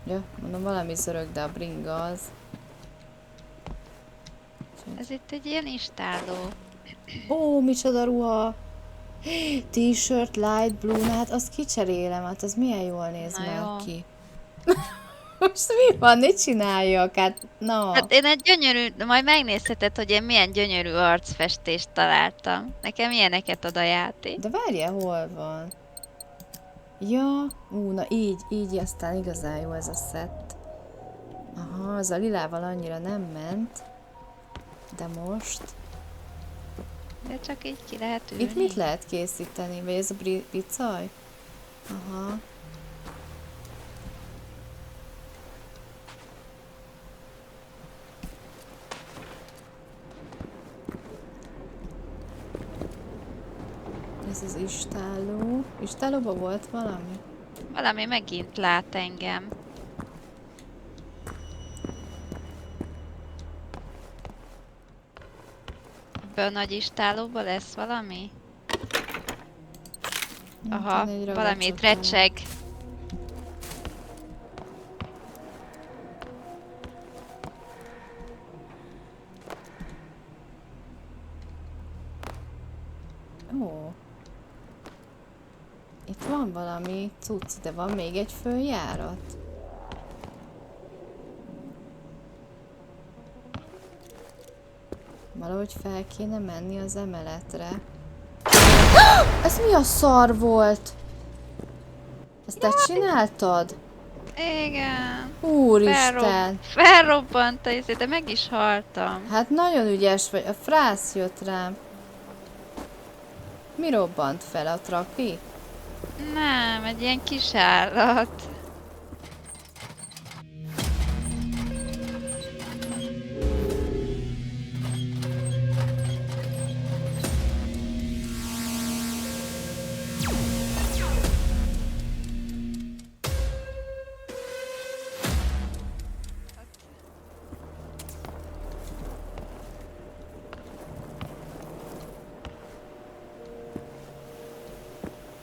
Ja, mondom, valami zörög, de a bringa az. Ez itt egy ilyen istálló. Ó, micsoda ruha! T-shirt, light blue, hát azt kicserélem, hát az milyen jól néz Na már jó. ki. Most mi van? Ne csináljak, hát na. Hát én egy gyönyörű, majd megnézheted, hogy én milyen gyönyörű arcfestést találtam. Nekem ilyeneket ad a játék. De várjál, hol van? Ja, na így aztán igazán jó ez a szett. Aha, az a lilával annyira nem ment. De most... De csak így ki lehet ülni. Itt mit lehet készíteni? Vagy ez a bicaj? Aha. Ez az istálló. Istállóban volt valami? Valami megint lát engem. Ebben a nagy istállóban lesz valami? Aha, Egy valamit ragacsot recseg. Ó. Itt van valami cucc, de van még egy följárat? Valahogy fel kéne menni az emeletre. Ez mi a szar volt? Ezt te csináltad? Igen. Úristen! Felrobbant a izé, de meg is haltam. Hát nagyon ügyes vagy. A frász jött rám. Mi robbant fel? A trapi? Nem, egy ilyen kis állat.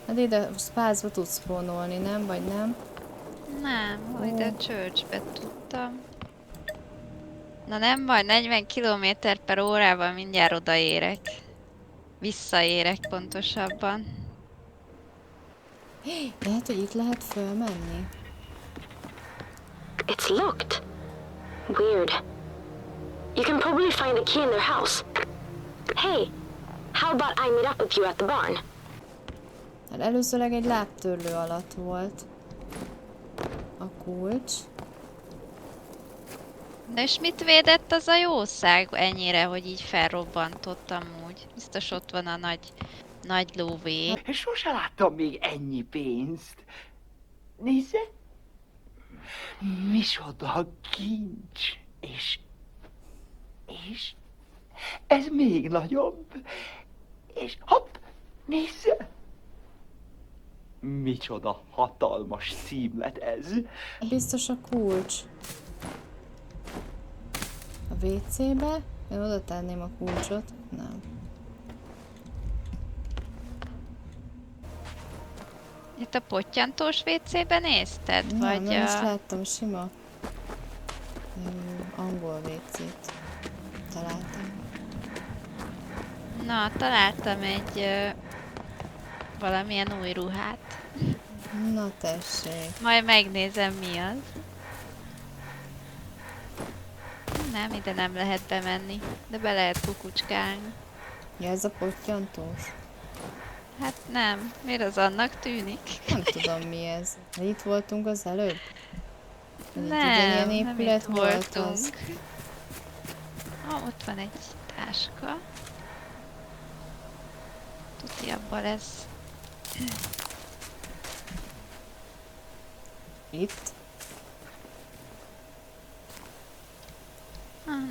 Hát ide spázba tudsz spónolni, nem? Vagy nem? Nem, majd a csörcsbe tudtam. Na nem baj, 40 km/órával mindjárt odaérek. Visszaérek pontosabban. Lehet, hogy itt lehet fölmenni. It's locked. Weird. You can probably find a key in their house. Hey, how about I meet up with you at the barn? Hát előzőleg egy lábtörlő alatt volt a kulcs. De és mit védett az a jószág ennyire, hogy így felrobbantott amúgy? Biztos ott van a nagy lóvé. Sose láttam még ennyi pénzt. Nézze! Micsoda kincs. És ez még nagyobb. És hopp, nézze! Micsoda hatalmas címlet ez. Biztos a kulcs. A WC-be? Én oda tenném a kulcsot. Nem. Itt a pottyantós WC-ben nézted? Nem is láttam sima angol WC-t. Találtam. Na, találtam egy valamilyen új ruhát. Na tessék. Majd megnézem, mi az. Nem, ide nem lehet bemenni, de be lehet kukucskálni. Ja, ez a pottyantós? Hát nem, miért az annak tűnik? Nem tudom mi ez. Itt voltunk az előbb? Nem, nem itt volt voltunk. az. Ott van egy táska. Tuti, abban lesz. Itt?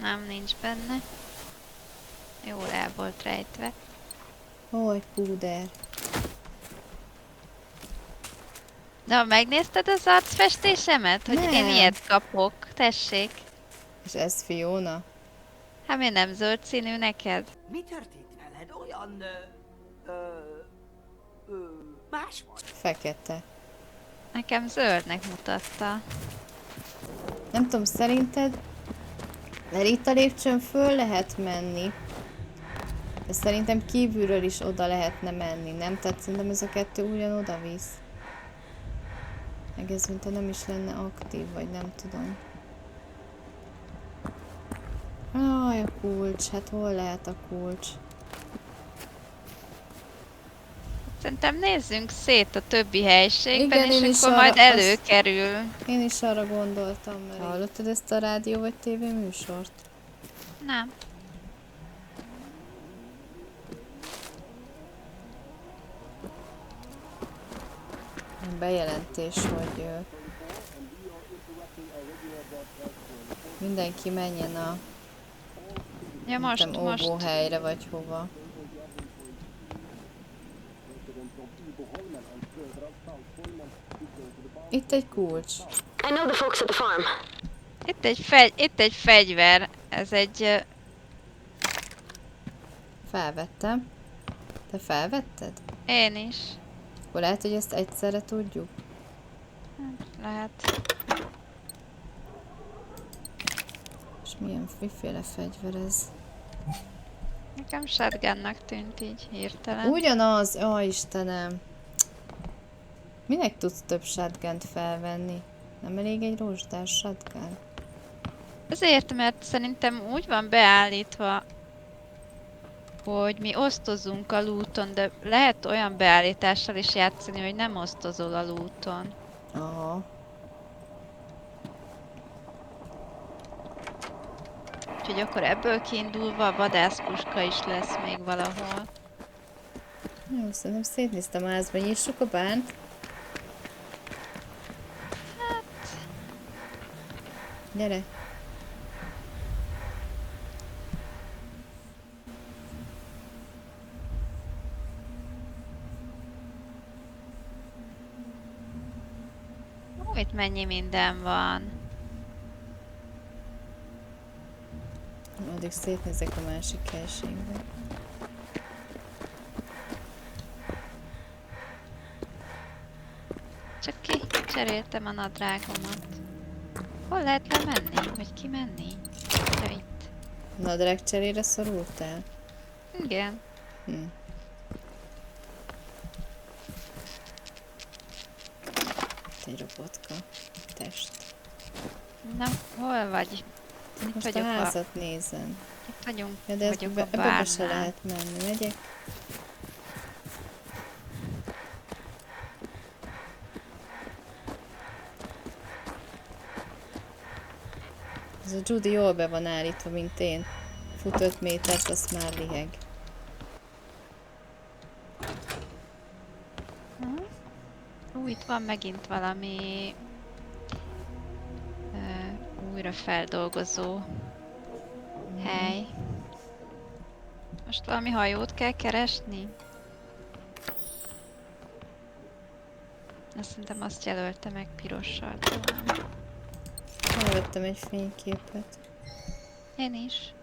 Nem, nincs benne. Jól el volt rejtve. Ó, egy púder. De megnézted az arcfestésemet? Hogy Nem. én ilyet kapok. Tessék. És ez Fiona? Hát miért nem zöld színű neked? Mi történt veled? Olyan... más volt? Fekete. Nekem zöldnek mutatta. Nem tudom, szerinted... Mert itt a lépcsőn föl lehet menni. De szerintem kívülről is oda lehetne menni, nem? Tehát szerintem ez a kettő ugyanoda visz. Meg ez mintha nem is lenne aktív, vagy nem tudom. Aj, a kulcs. Hát hol lehet a kulcs? Szerintem nézzünk szét a többi helységben, Igen, én és is akkor arra- majd előkerül. Én is arra gondoltam, mert... Hallottad ezt a rádió vagy tévé műsort? Nem. Bejelentés, hogy mindenki menjen a Ja, most. óvóhelyre vagy hova. Itt egy kulcs. I know the folks at the farm. Itt egy fegyver. Ez egy... Felvettem. Te felvetted? Én is. Akkor lehet, hogy ezt egyszerre tudjuk? Lehet. És miféle fegyver ez? Nekem shotgunnak tűnt így hirtelen. Ugyanaz! Ó, Istenem! Minek tudsz több shotgunt felvenni? Nem elég egy rozsdás shotgun? Azért, mert szerintem úgy van beállítva, hogy mi osztozunk a looton, de lehet olyan beállítással is játszani, hogy nem osztozol a looton. Aha. Úgyhogy akkor ebből kiindulva a vadászpuska is lesz még valahol. Jó, szerintem szétnéztem a házba. Nyissuk a bánt. Gyere. Ó, itt mennyi minden van. Addig szétnézek a másik helységbe. Csak cseréltem a nadrágomat. Hol lehet lemenni? Vagy kimenni? Ja, itt. Nadrág cserére szorultál? Igen. Egy robotka. Test. Na, hol vagy? Itt Most a vagyok házat nézem. Itt vagyunk. Ja, de vagyok a ebbe se bárnál. lehet menni. Megyek. Ez a Judy jól be van állítva, mint én. Fut 5 métert, azt már liheg. Itt van megint valami újra feldolgozó hely. Most valami hajót kell keresni? Azt szerintem azt jelölte meg pirossal talán. Felvettem egy fényképet. Én is.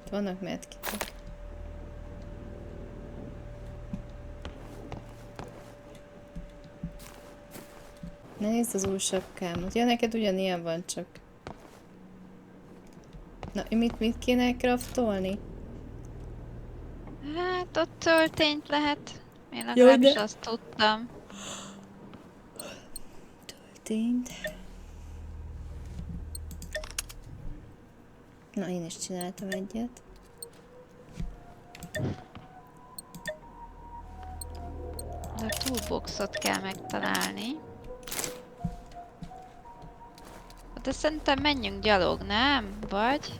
Itt vannak medkitek. Nézd az új sapkámat. Ja, neked ugyanilyen van csak. Na, mit kéne craftolni? Hát ott töltényt lehet. Én Jó, legalábbis de- azt tudtam. Töltényt. Na, én is csináltam egyet. De a toolboxot kell megtalálni. De szerintem menjünk gyalog, nem? Vagy?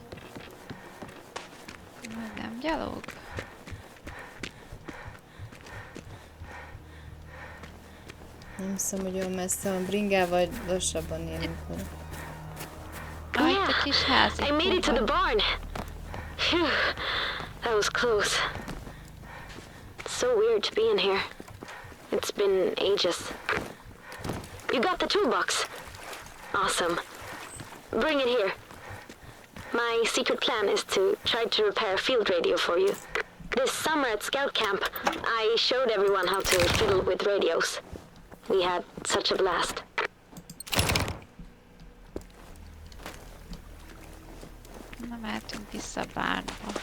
Nem gyalog? Nem hiszem, hogy olyan messze van. Bringával lassabban érünk vele. Ah, itt a kis házik. I made it to the barn. Phew, that was close. It's so weird to be in here. It's been ages. You got the toolbox. Awesome. Bring it here. My secret plan is to try to repair a field radio for you. This summer at scout camp, I showed everyone how to fiddle with radios. We had such a blast. Na, mehetünk vissza bárba.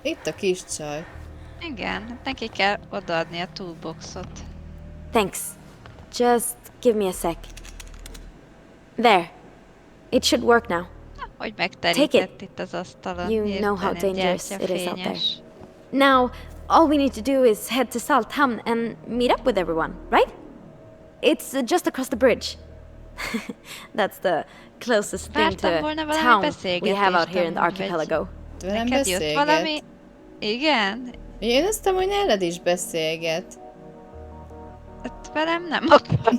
Itt a kis csaj. Igen, hát neki kell odaadni a toolboxot. Thanks. Just give me a sec. There. It should work now. Hogy megterített itt az asztalon. You know how Hirtelen dangerous it is out there. gyertyafényes. Now, all we need to do is head to Salthamn and meet up with everyone, right? It's just across the bridge. That's the closest thing Vártam to volna valami town we beszélgetést have out here in the amúgy, vagy archipelago. Velem neked jött beszélget. valami? Igen? Én aztán, hogy nálad is beszélget. Hát velem nem akar.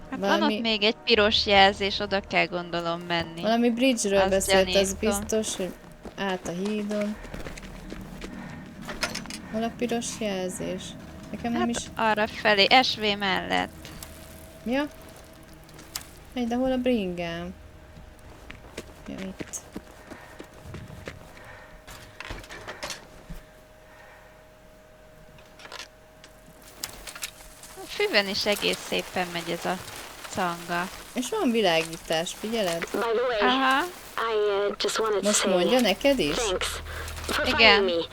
Hát van Valami- ott még egy piros jelzés, oda kell gondolom menni. Valami bridge-ről Azt beszélt, az gyanítom. biztos, hogy át a hídon. Hol a piros jelzés? Nekem nem is... Hát arra felé, SV mellett. Ja? Egy, de hol a bringám? Ja, itt. A füvön is egész szépen megy ez a canga. És van világítás, figyeled? By the way, Aha, I just wanted to Most say mondja neked is? thanks for Again. finding me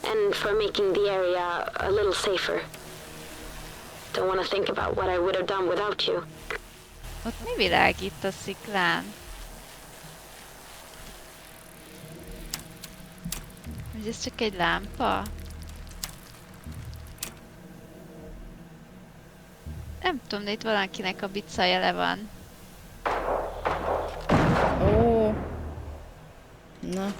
and for making the area a little safer. Don't want to think about what I would have done without you. ott mi világít a sziklán? Hogy ez csak egy lámpa? Nem tudom, de itt valakinek a bica jele van. Ó. Na.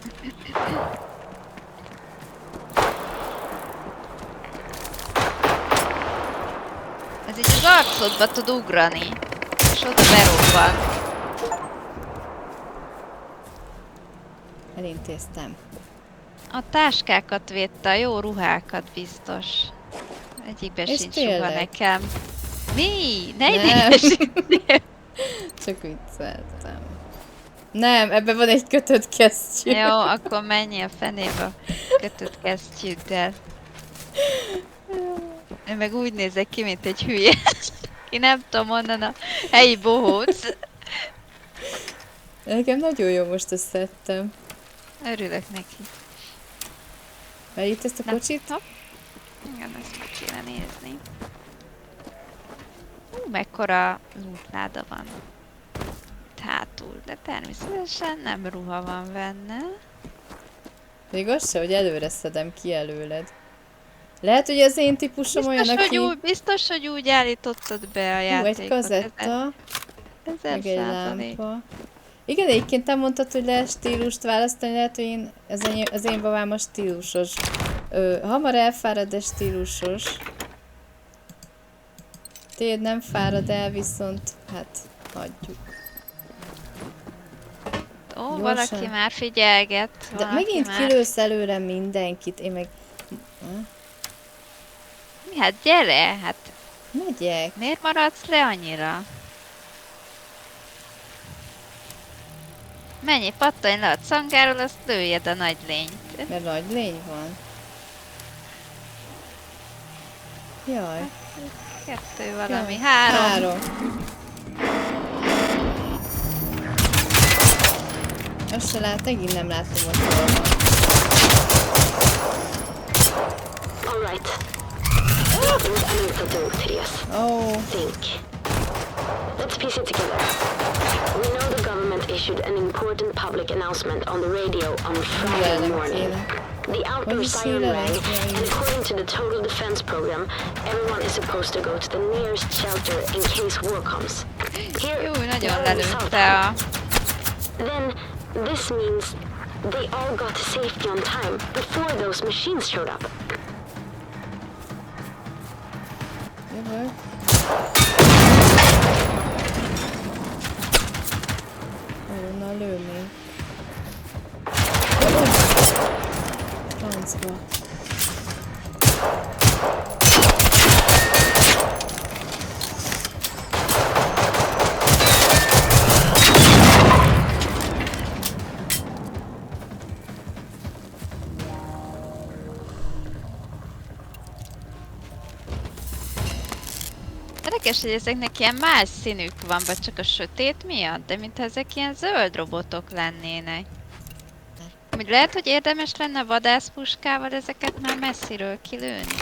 Ez így az arcodba tud ugrani. És oda berobban. Elintéztem. A táskákat védte, a jó ruhákat biztos. Egyikben És sincs ruha tényleg. nekem. Mi? Ne Nem. idegesítsél! Csak vicceltem. Nem, ebben van egy kötött kesztyű. Jó, akkor menj a fenébe a kötött kesztyűddel. Én meg úgy nézek ki, mint egy hülye. Ki nem tudom onnan a helyi bohóc. Nekem nagyon jó most összettem. Örülök neki. Mert itt ezt a kocsit? Hopp. Igen, ezt meg kéne nézni. Mekkora lootláda van itt hátul, de természetesen nem ruha van benne. Még az se, hogy előre szedem ki előled. Lehet, hogy az én típusom olyan, aki... Biztos, hogy úgy állítottad be a játékot. egy kazetta, Ezer meg egy százalék. lámpa. Igen, egyébként te mondtad, hogy lehet stílust választani, lehet, hogy az én babám a stílusos. Hamar elfárad, de stílusos. Téd nem fárad el, viszont hát hagyjuk. Ó, Gyorsan. valaki már figyelget. De valaki megint már... kilősz előre mindenkit, én meg Mi? Hát gyere, hát megyek. miért maradsz le annyira? Menj, pattanj le a cangáról, azt lőjed a nagy lényt. Mert nagy lény van. Jaj. Kettő valami, Jaj. három. Azt se lát, megint nem látom, hogy hol van. All right. That was unintentional, Tirias. Oh, Think. Let's piece it together. We know the government issued an important public announcement on the radio on Friday velem morning. kéne. The outdoor Hogy is siren híre rang, lesz, and according to the Total Defense Program, everyone is supposed to go to the nearest shelter in case war comes. Here, Jó, nagyon we're in lelőtte a... Then this means they all got to safety on time before those machines showed up. Jövök. Onnan lő még. Francba. Érdekes, hogy ezeknek ilyen más színük van, vagy csak a sötét miatt, de mintha ezek ilyen zöld robotok lennének. Úgy lehet, hogy érdemes lenne vadászpuskával ezeket már messziről kilőni.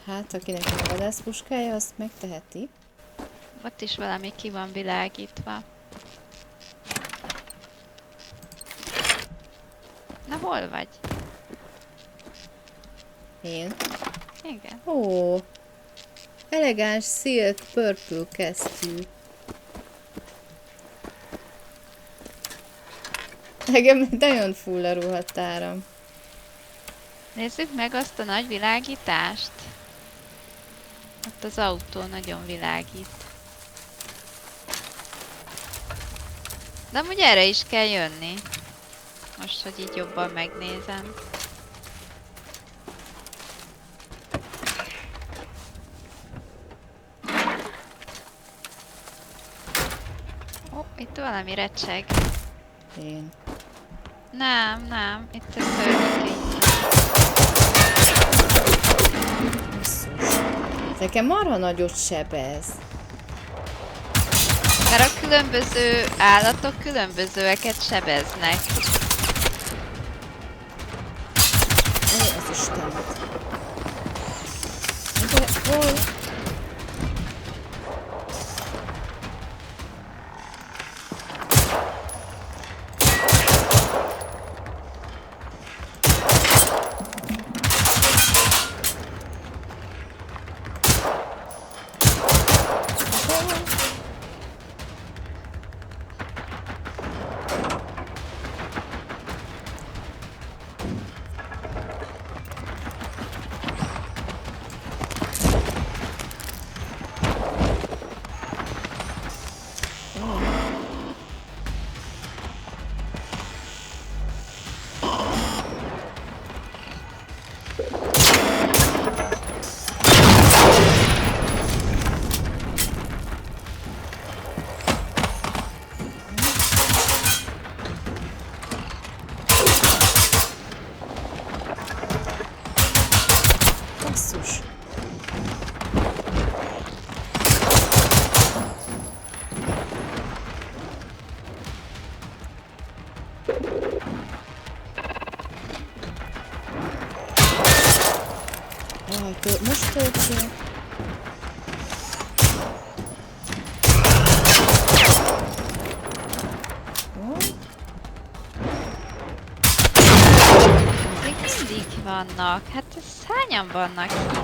Hát, akinek van a vadászpuskája, azt megteheti. Ott is valami ki van világítva. Na, hol vagy? Én. Igen. Ó, elegáns silk purple kesztyű. Engem nagyon full a ruhatáram. Nézzük meg azt a nagy világítást. Ott az autó nagyon világít. De amúgy erre is kell jönni. Most, hogy így jobban megnézem. Ó, itt valami recseg. Én. Nem, itt a szörnyű. Basszus. Nekem marha nagyot sebez. Mert a különböző állatok különbözőeket sebeznek. Ó, az Istenet. De hol? Basszus. Jaj, most töltsön. Még mindig vannak. Hát ez hányan vannak itt?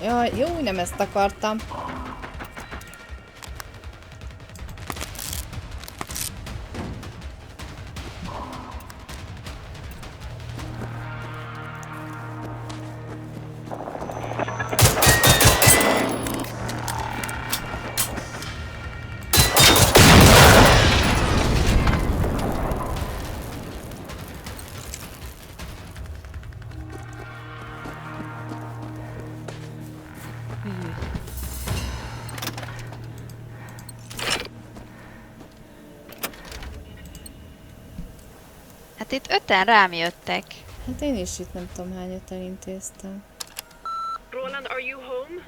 Jaj, jó, nem ezt akartam. Hát itt 5-en rám jöttek. Hát én is itt nem tudom hányat elintéztem. Roland, are you home?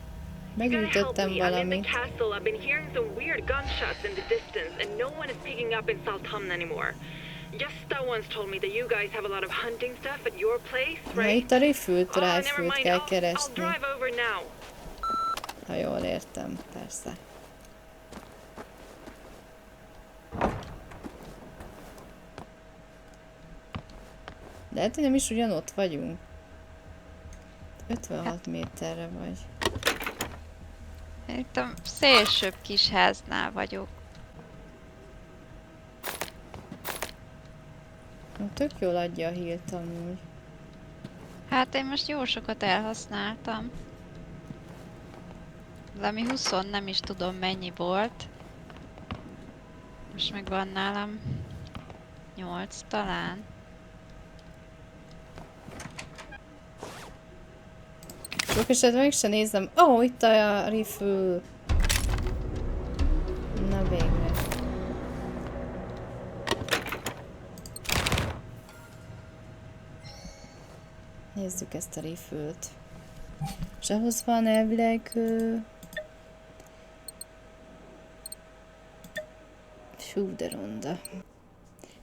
You gotta help Megütöttem me. I'm in the valamit. castle. I've been hearing some weird gunshots in the distance, and no one is picking up in Saltham anymore. Jesta once told me that you guys have a lot of hunting stuff at your place, Na, right? itt a rifült, Oh, never rifült mind. kell I'll keresni. drive over now. Ha jól értem, persze. De lehet, hogy nem is ugyanott vagyunk. 56 méterre vagy. Itt a szélsőbb kis háznál vagyok. Tök jól adja a hílt amúgy. Hát én most jó sokat elhasználtam. Valami 20, nem is tudom mennyi volt. Most meg van nálam 8 talán. Sok esetben meg se nézem. Ó, oh, itt a rifle. Na végre. Nézzük ezt a rifle-t. És ahhoz van elvileg... Fú, de ronda.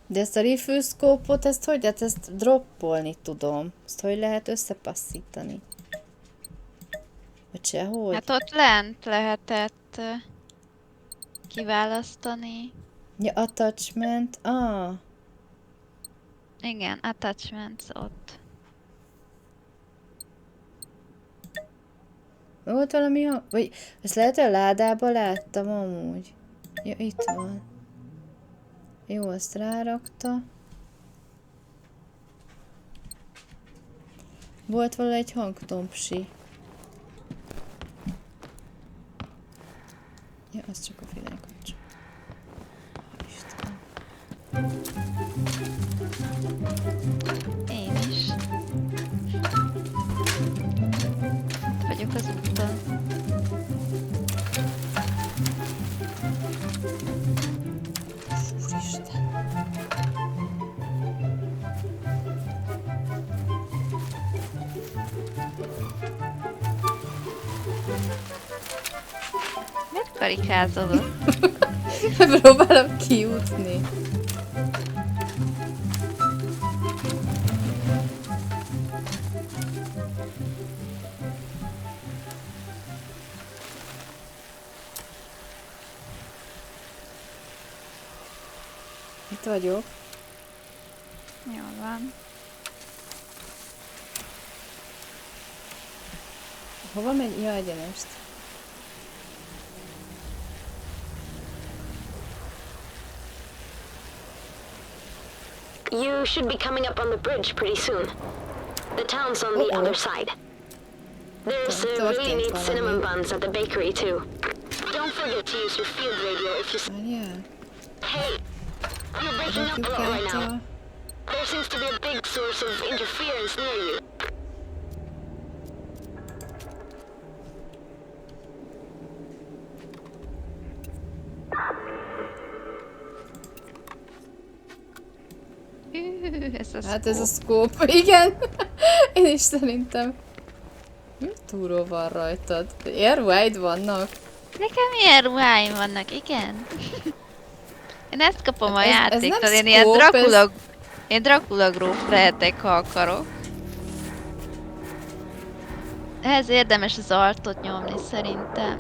De ezt a rifle scope-ot, ezt hogy lehet? Ezt droppolni tudom. Ezt hogy lehet összepasszítani? Vagy sehogy? Hát ott lent lehetett kiválasztani. Ja, attachment. Ah, Igen, attachments ott. volt valami vagy ezt lehet, hogy a ládába láttam amúgy. Ja, itt van. Jó, azt rárakta. Volt valahogy egy hangtompsi. Ja, az csak a világkapcsol. Istenem. Én is. Itt vagyok az úton. Úristen. Miért karikázolod? Próbálom kijutni. Itt vagyok. Jól van. Hova megy? Ja, egyenest. You should be coming up on the bridge pretty soon. The town's on the Uh-oh. other side. There's Don't really neat follow cinnamon me. buns at the bakery too. Don't forget to use your field radio if you... Várjál. Hey, you're breaking up a lot right now. Replikálta. There seems to be a big source of interference near you. Ez a Hát ez a scope. scope, igen. Én is szerintem. Túró van rajtad. Ilyen ruháid vannak? Nekem ilyen ruháim vannak, igen. Én ezt kapom a Ez nem játéktól, én ilyen scope, ez- Én Dracula gróf lehetek, ha akarok. Ehhez érdemes az altot nyomni, szerintem.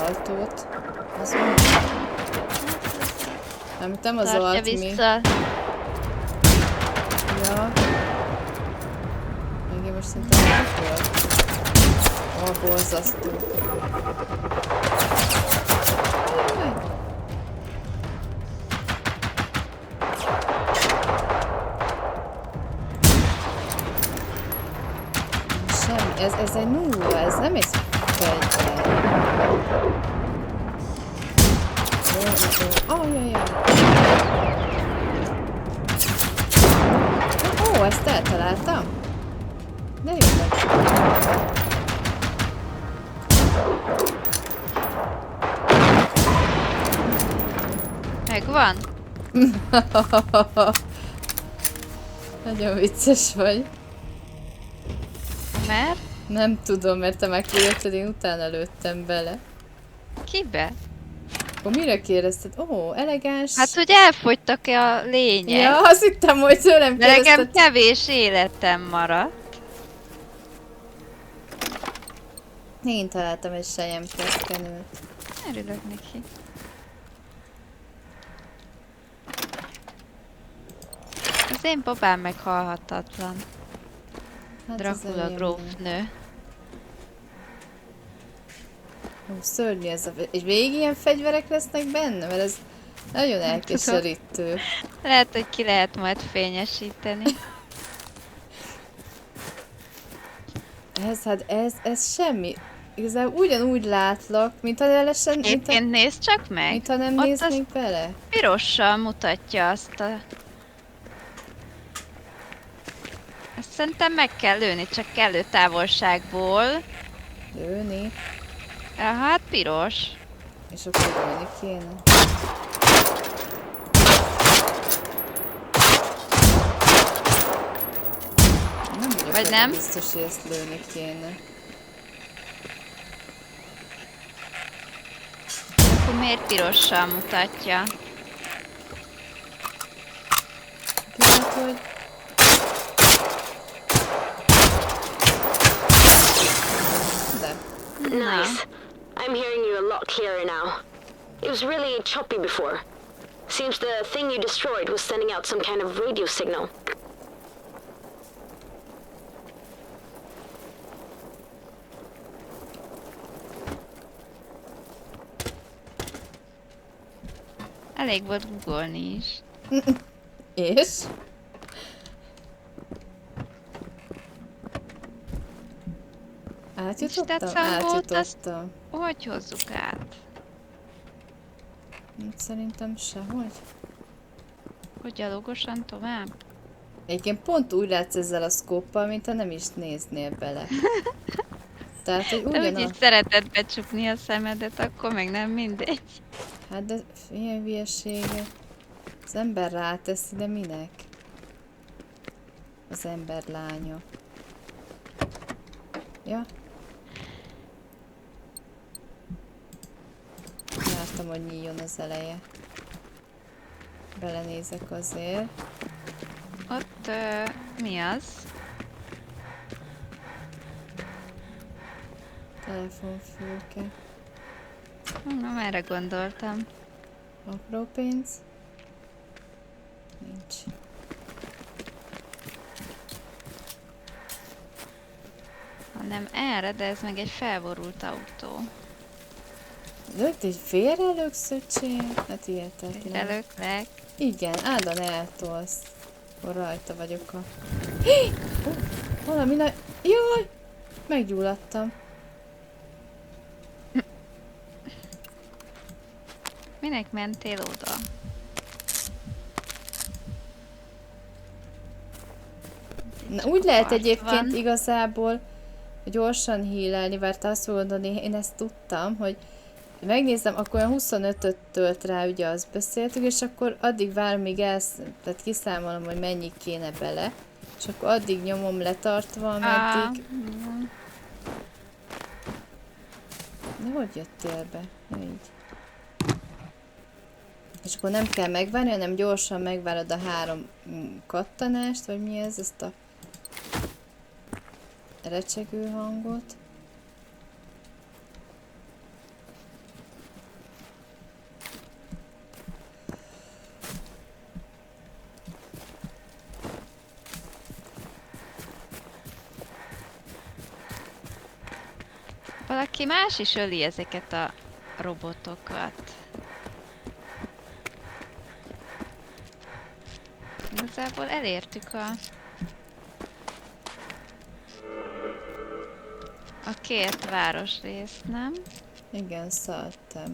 Altót. Az mi? Nem az Tartja alt mi. vissza. Ja. Még én most szerintem nem volt. Ó, borzasztó. Ajaj. Semmi, ez egy nulla, ez nem egy fegyver. Ajajaj. Ó, ezt eltaláltam? De jó lett. Megvan? Nagyon vicces vagy. Mert? Nem tudom, mert te már kilőtted, én utána lőttem bele. Kibe? Akkor mire kérdezted? Ó, elegáns. Hát, hogy elfogytak-e a lények? Ja, azt hittem, hogy tőlem De nekem kérdezted. kevés életem maradt. Én találtam egy selyemkeszkenőt. Örülök neki. Az én babám meg halhatatlan. Hát az Dracula enyém nem. grófnő. Ó, szörnyű ez a... És végig ilyen fegyverek lesznek benne? Mert ez nagyon elkeserítő. Lehet, hogy ki lehet majd fényesíteni. Ez semmi. Igazából ugyanúgy látlak, mintha ne lesen, Egyébként nézd csak meg! mintha nem Ott néznék bele. pirossal mutatja azt a... Ezt szerintem meg kell lőni, csak kellő távolságból. Lőni. Hát piros. És akkor lőni kéne. Nem vagyok Vagy nem? Biztos, hogy ezt lőni kéne. Akkor miért pirossal mutatja? Lehet, hogy... De. Nice. I'm hearing you a lot clearer now. It was really choppy before. Seems the thing you destroyed was sending out some kind of radio signal. Elég volt googolni is. És? Átjutottam? tetszangót, azt- Átjutottam. Hogy hozzuk át? Szerintem sehogy. Hogy gyalogosan tovább? Egyébként pont úgy látsz ezzel a szkóppal, mintha nem is néznél bele. Tehát, hogy De ugyanaz... úgyis szereted becsukni a szemedet, akkor meg nem mindegy. Hát de ilyen hülyesége. Az ember ráteszi, de minek? Az ember lánya. Ja. Vártam, hogy nyíljon az eleje. Belenézek azért. Ott mi az? Telefonfülke. Nem erre gondoltam. Apró pénz? Nincs. Hanem erre, de ez meg egy felborult autó. Lőtt egy félrelőksz, öcsém? Hát hihetetlen. Előklek. Igen, áldan eltolsz. Akkor rajta vagyok a... Hé! Valami nagy... Jaj! Meggyulladtam. Minek mentél oda? Na, úgy lehet part egyébként van. igazából gyorsan hílelni, mert azt mondani, én ezt tudtam, hogy megnézem, akkor olyan 25-öt tölt rá, ugye azt beszéltük, és akkor addig várom, míg tehát kiszámolom, hogy mennyi kéne bele, és akkor addig nyomom letartva, ameddig... De hogy jöttél be? Ja, így. És akkor nem kell megvárni, hanem gyorsan megvárod a 3 kattanást, vagy mi ez, ezt a recsegő hangot. Valaki más is öli ezeket a robotokat. Igazából elértük a kért városrészt, nem? Igen, szaltam.